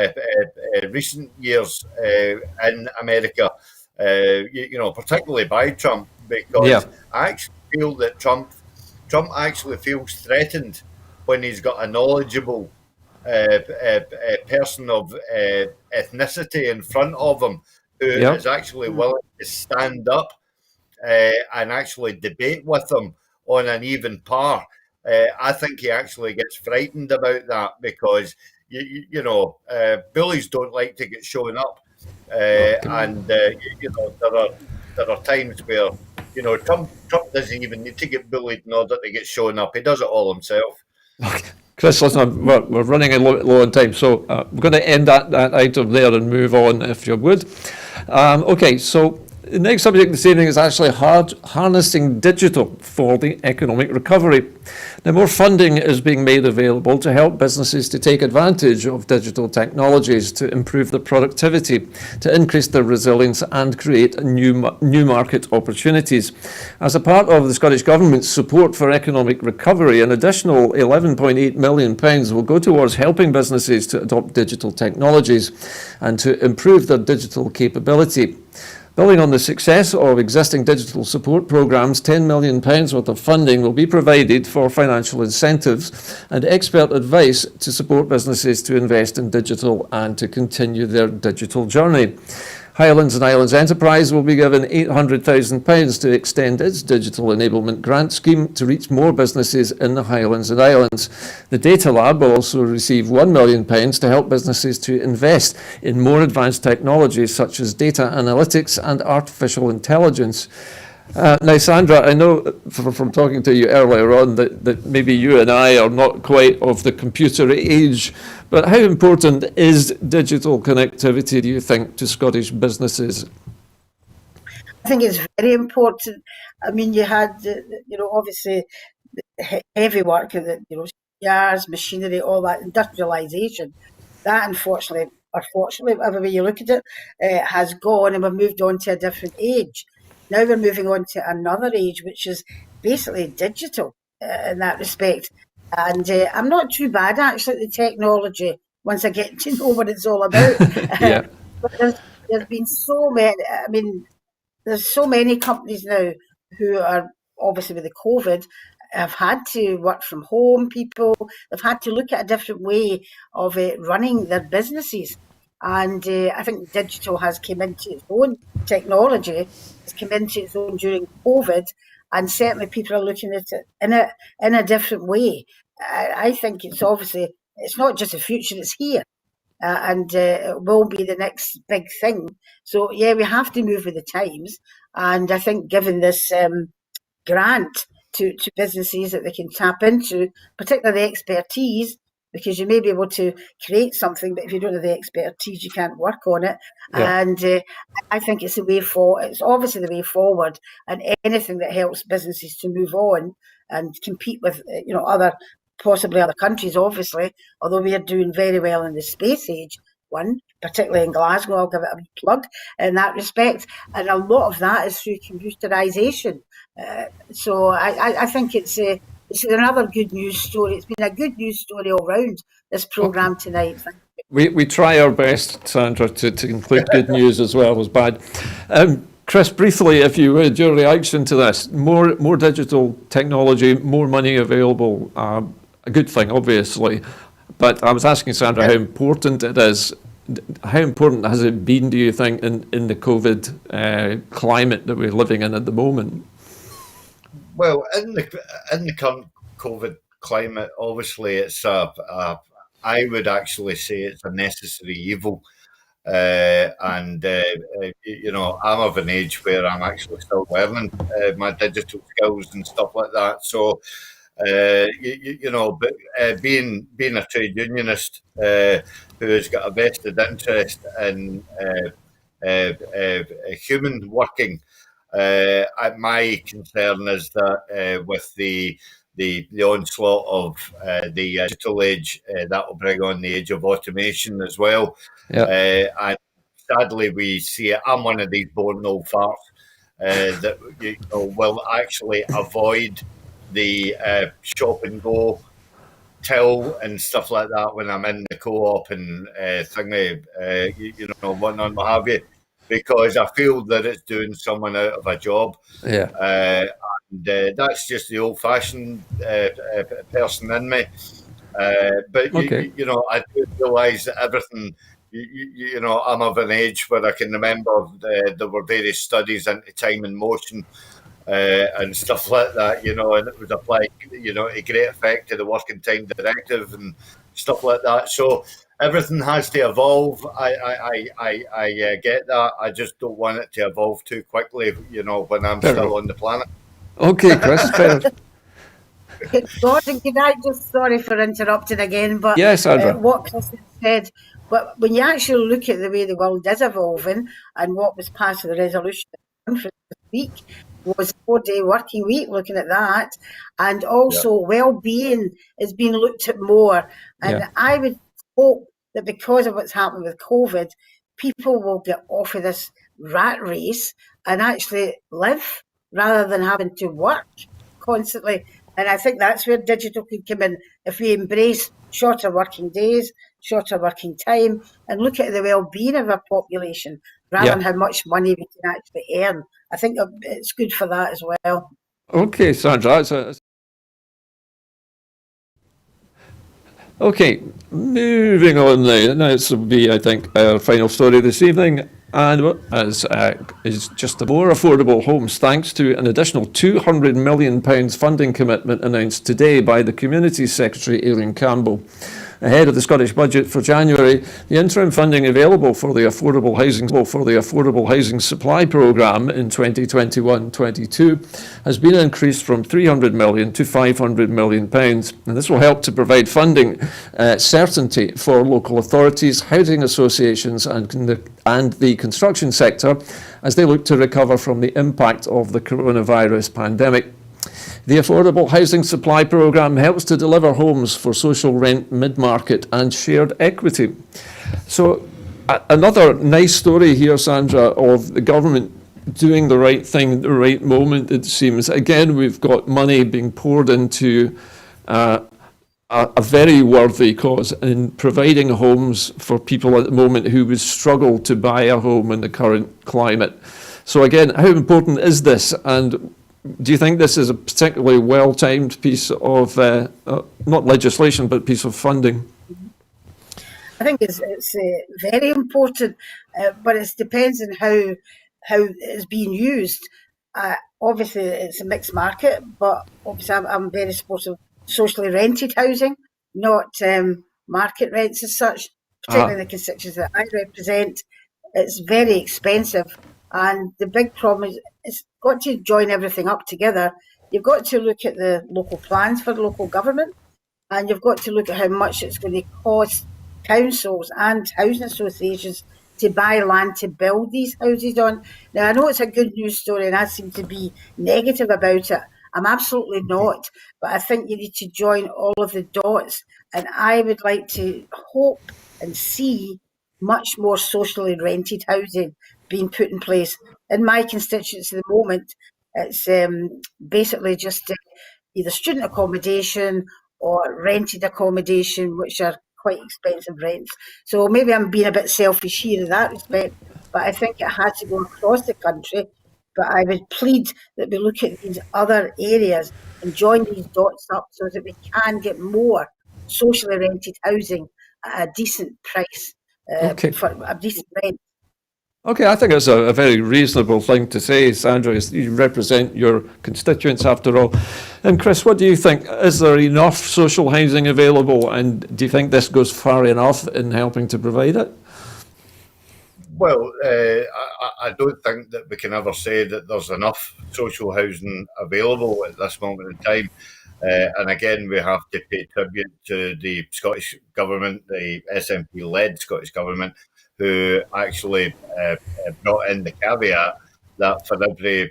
recent years in America, particularly by Trump, because I actually feel that Trump actually feels threatened when he's got a knowledgeable person of ethnicity in front of him who is actually willing to stand up and actually debate with them on an even par. I think he actually gets frightened about that because, bullies don't like to get shown up. And there are times where, Trump doesn't even need to get bullied in order to get shown up. He does it all himself. Okay. Chris, listen, we're running low on time, so we're going to end that item there and move on, if you would. Okay, so The next subject this evening is actually harnessing digital for the economic recovery. Now, more funding is being made available to help businesses to take advantage of digital technologies to improve their productivity, to increase their resilience and create new market opportunities. As a part of the Scottish Government's support for economic recovery, an additional £11.8 million will go towards helping businesses to adopt digital technologies and to improve their digital capability. Building on the success of existing digital support programmes, £10 million worth of funding will be provided for financial incentives and expert advice to support businesses to invest in digital and to continue their digital journey. Highlands and Islands Enterprise will be given £800,000 to extend its digital enablement grant scheme to reach more businesses in the Highlands and Islands. The Data Lab will also receive £1 million to help businesses to invest in more advanced technologies such as data analytics and artificial intelligence. Now, Sandra, I know from talking to you earlier on that maybe you and I are not quite of the computer age, but how important is digital connectivity, do you think, to Scottish businesses? I think it's very important. I mean, you had, obviously heavy work, yards, machinery, all that industrialisation. That, unfortunately, or fortunately, whatever way you look at it, has gone, and we've moved on to a different age. Now we're moving on to another age, which is basically digital in that respect. And I'm not too bad, actually, at the technology once I get to know what it's all about. Yeah. But there's been so many, I mean, there's so many companies now who are, obviously with the COVID, have had to work from home, people. They've had to look at a different way of running their businesses. And I think digital has come into its own, technology has come into its own during COVID, and certainly people are looking at it in a different way. I think it's obviously, it's not just the future, it's here. And it will be the next big thing. So, yeah, we have to move with the times. And I think given this grant to businesses that they can tap into, particularly the expertise, because you may be able to create something, but if you don't have the expertise, you can't work on it. Yeah. And I think it's the way forward. It's obviously the way forward, and anything that helps businesses to move on and compete with, possibly other countries, obviously, although we are doing very well in the space age one, particularly in Glasgow. I'll give it a wee plug in that respect. And a lot of that is through computerisation. So I think it's another good news story. It's been a good news story all round, this programme tonight. We try our best, Sandra, to include good news as well as bad. Chris, briefly, if you would, your reaction to this. More digital technology, more money available, a good thing, obviously. But I was asking Sandra how important it is. How important has it been, do you think, in the COVID climate that we're living in at the moment? Well, in the current COVID climate, obviously, it's I would actually say it's a necessary evil. I'm of an age where I'm actually still learning my digital skills and stuff like that. So, being a trade unionist who has got a vested interest in human working, my concern is that with the onslaught of the digital age, that will bring on the age of automation as well. Yeah. And sadly, we see it. I'm one of these boring old farts that will actually avoid the shop and go till and stuff like that when I'm in the co-op and whatnot, what have you, because I feel that it's doing someone out of a job. Yeah. And that's just the old-fashioned person in me. But Okay. I do realise that everything. I'm of an age where I can remember there were various studies into time and motion and stuff like that, and it was applied, to great effect to the Working Time Directive and stuff like that. So everything has to evolve. I get that. I just don't want it to evolve too quickly, when I'm still on the planet. Okay, Chris, fair. Gordon, can I just, sorry for interrupting again, but Yes, Sandra. what Chris said, but when you actually look at the way the world is evolving and what was passed in the resolution conference this week was 4-day working week, looking at that, and also well-being is being looked at more. And I would hope that because of what's happened with COVID, people will get off of this rat race and actually live rather than having to work constantly. And I think that's where digital could come in if we embrace shorter working days, shorter working time, and look at the well-being of our population rather than how much money we can actually earn. I think it's good for that as well. Okay, Sandra. Okay, moving on now. Now this will be, I think, our final story this evening, and is just the more affordable homes, thanks to an additional £200 million funding commitment announced today by the Community Secretary, Aileen Campbell. Ahead of the Scottish Budget for January, the interim funding available for the Affordable Housing Supply Programme in 2021-22 has been increased from £300 million to £500 million. And this will help to provide funding certainty for local authorities, housing associations and the construction sector as they look to recover from the impact of the coronavirus pandemic. The Affordable Housing Supply Programme helps to deliver homes for social rent, mid-market and shared equity. So another nice story here, Sandra, of the government doing the right thing at the right moment, it seems. Again, we've got money being poured into a very worthy cause in providing homes for people at the moment who would struggle to buy a home in the current climate. So again, how important is this? And do you think this is a particularly well-timed piece of, not legislation, but piece of funding? I think it's very important, but it depends on how it's being used. Obviously, it's a mixed market, but obviously I'm very supportive of socially rented housing, not market rents as such, particularly in the constituencies that I represent. It's very expensive. And the big problem is it's got to join everything up together. You've got to look at the local plans for the local government, and you've got to look at how much it's going to cost councils and housing associations to buy land to build these houses on. Now, I know it's a good news story and I seem to be negative about it. I'm absolutely not, but I think you need to join all of the dots. And I would like to hope and see much more socially rented housing being put in place. In my constituency at the moment, it's basically just either student accommodation or rented accommodation, which are quite expensive rents. So maybe I'm being a bit selfish here in that respect, but I think it has to go across the country. But I would plead that we look at these other areas and join these dots up so that we can get more socially rented housing at a decent price, for a decent rent. Okay, I think it's a very reasonable thing to say, Sandra. You represent your constituents after all. And Chris, what do you think? Is there enough social housing available, and do you think this goes far enough in helping to provide it? Well, I don't think that we can ever say that there's enough social housing available at this moment in time. And again, we have to pay tribute to the Scottish Government, the SNP-led Scottish Government, who actually brought in the caveat that for every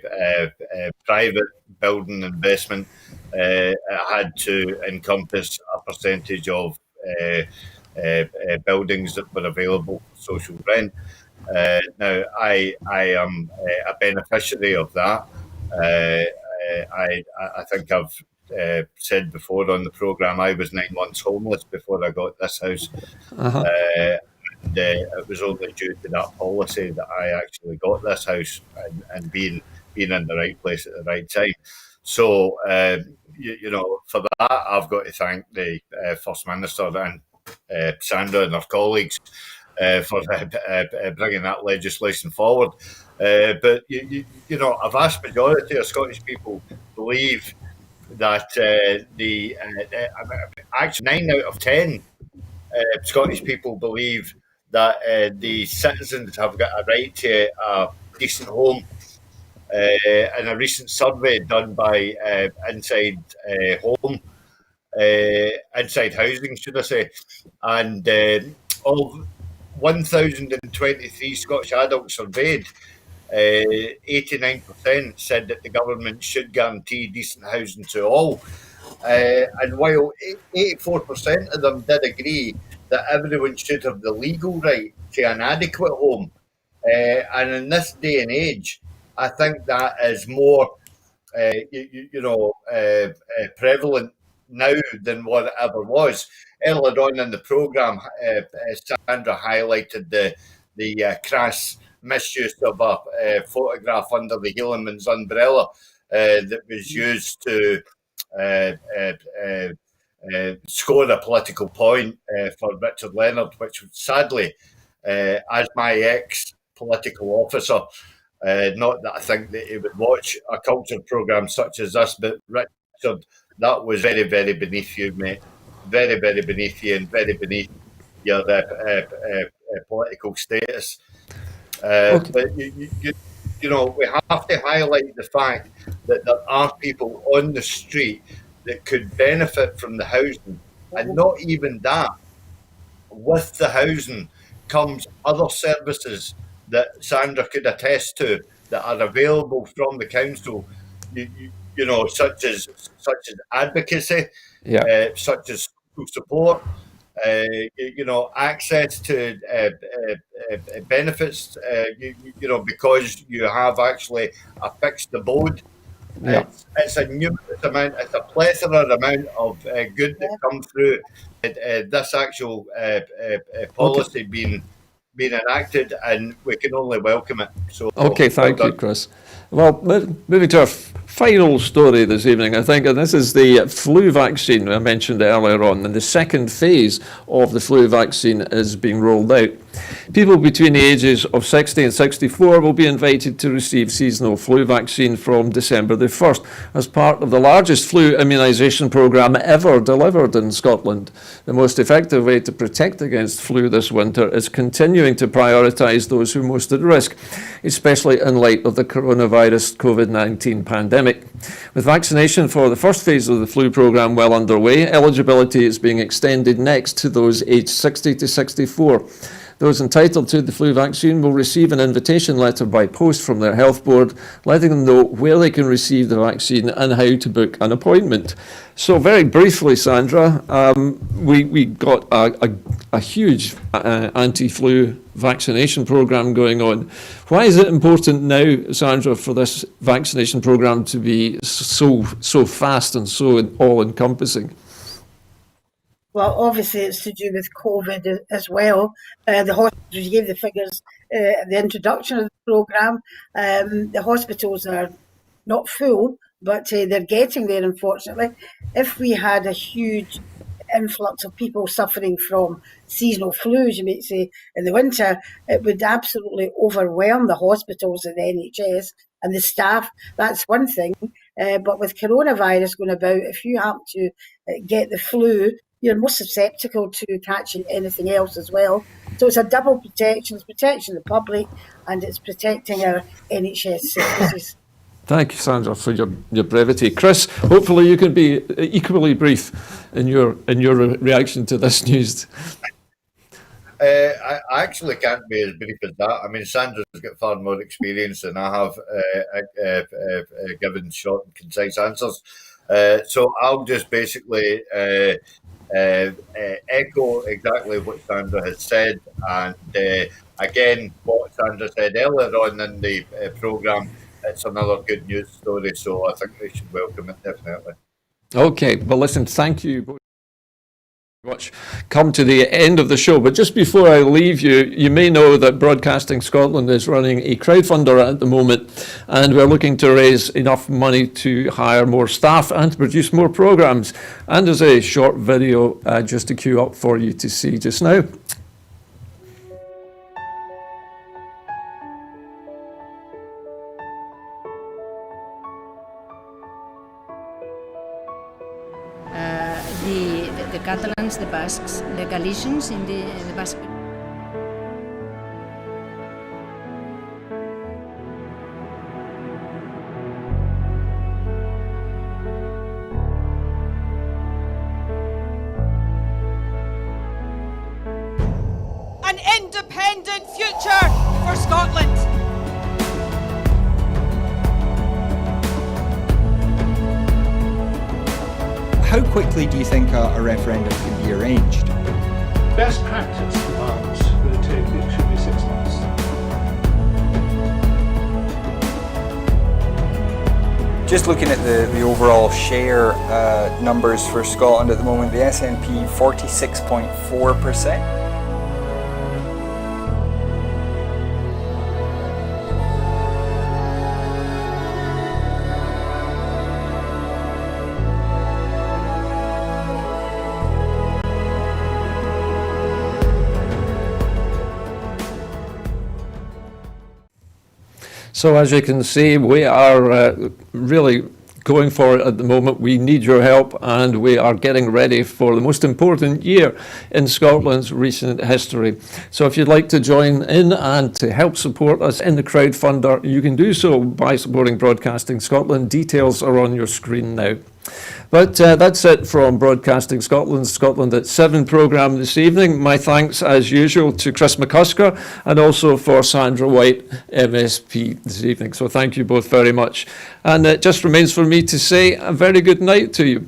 private building investment, it had to encompass a percentage of buildings that were available for social rent. Now, I am a beneficiary of that. I think I've said before on the programme, I was 9 months homeless before I got this house. And it was only due to that policy that I actually got this house and being in the right place at the right time. So, for that, I've got to thank the First Minister and Sandra and her colleagues for bringing that legislation forward. But, a vast majority of Scottish people believe that actually 9 out of 10 Scottish people believe that the citizens have got a right to a decent home. In a recent survey done by Inside Housing, should I say, and of 1,023 Scottish adults surveyed, 89% said that the government should guarantee decent housing to all. And while 84% of them did agree that everyone should have the legal right to an adequate home, and in this day and age, I think that is more, prevalent now than what it ever was. Earlier on in the programme, Sandra highlighted the crass misuse of a photograph under the Helaman's umbrella that was used to score a political point for Richard Leonard, which sadly, as my ex-political officer, not that I think that he would watch a culture programme such as this, but Richard, that was very, very beneath you, mate. Very, very beneath you and very beneath your political status. Okay. But, we have to highlight the fact that there are people on the street that could benefit from the housing. And not even that. With the housing comes other services that Sandra could attest to that are available from the council, such as advocacy, such as social support, access to benefits, because you have actually a fixed abode. Yeah. It's a numerous amount, it's a plethora amount of good that come through this actual policy being enacted, and we can only welcome it. So, okay, thank you, Chris. Well, moving to our final story this evening, I think, and this is the flu vaccine I mentioned earlier on, and the second phase of the flu vaccine is being rolled out. People between the ages of 60 and 64 will be invited to receive seasonal flu vaccine from December the 1st as part of the largest flu immunisation programme ever delivered in Scotland. The most effective way to protect against flu this winter is continuing to prioritise those who are most at risk, especially in light of the coronavirus COVID-19 pandemic. With vaccination for the first phase of the flu programme well underway, eligibility is being extended next to those aged 60 to 64. Those entitled to the flu vaccine will receive an invitation letter by post from their health board, letting them know where they can receive the vaccine and how to book an appointment. So very briefly, Sandra, we got a huge anti-flu vaccination programme going on. Why is it important now, Sandra, for this vaccination programme to be so fast and so all-encompassing? Well, obviously it's to do with COVID as well. The hospitals, you gave the figures at the introduction of the programme. The hospitals are not full, but they're getting there, unfortunately. If we had a huge influx of people suffering from seasonal flus, you might say, in the winter, it would absolutely overwhelm the hospitals and the NHS and the staff. That's one thing. But with coronavirus going about, if you happen to get the flu, you're most susceptible to catching anything else as well. So it's a double protection. It's protecting the public and it's protecting our NHS services. Thank you, Sandra, for your brevity. Chris, hopefully you can be equally brief in your reaction to this news. I actually can't be as brief as that. I mean, Sandra's got far more experience than I have given short and concise answers. So I'll just basically echo exactly what Sandra has said, and again, what Sandra said earlier on in the programme, it's another good news story, so I think we should welcome it, definitely. Okay, well listen, thank you both very much. Come to the end of the show, but just before I leave you, you may know that Broadcasting Scotland is running a crowdfunder at the moment, and we're looking to raise enough money to hire more staff and to produce more programmes. And there's a short video just to queue up for you to see just now. The Catalans, the Basques, the Galicians in the Basque. An independent future for Scotland. how quickly do you think a referendum can be arranged? Best practice demands that it should be 6 months. Just looking at the overall share numbers for Scotland at the moment, the SNP 46.4%. So as you can see, we are really going for it at the moment. We need your help, and we are getting ready for the most important year in Scotland's recent history. So if you'd like to join in and to help support us in the crowdfunder, you can do so by supporting Broadcasting Scotland. Details are on your screen now. But that's it from Broadcasting Scotland's Scotland at 7 programme this evening. My thanks, as usual, to Chris McCusker and also for Sandra White, MSP, this evening. So thank you both very much. And it just remains for me to say a very good night to you.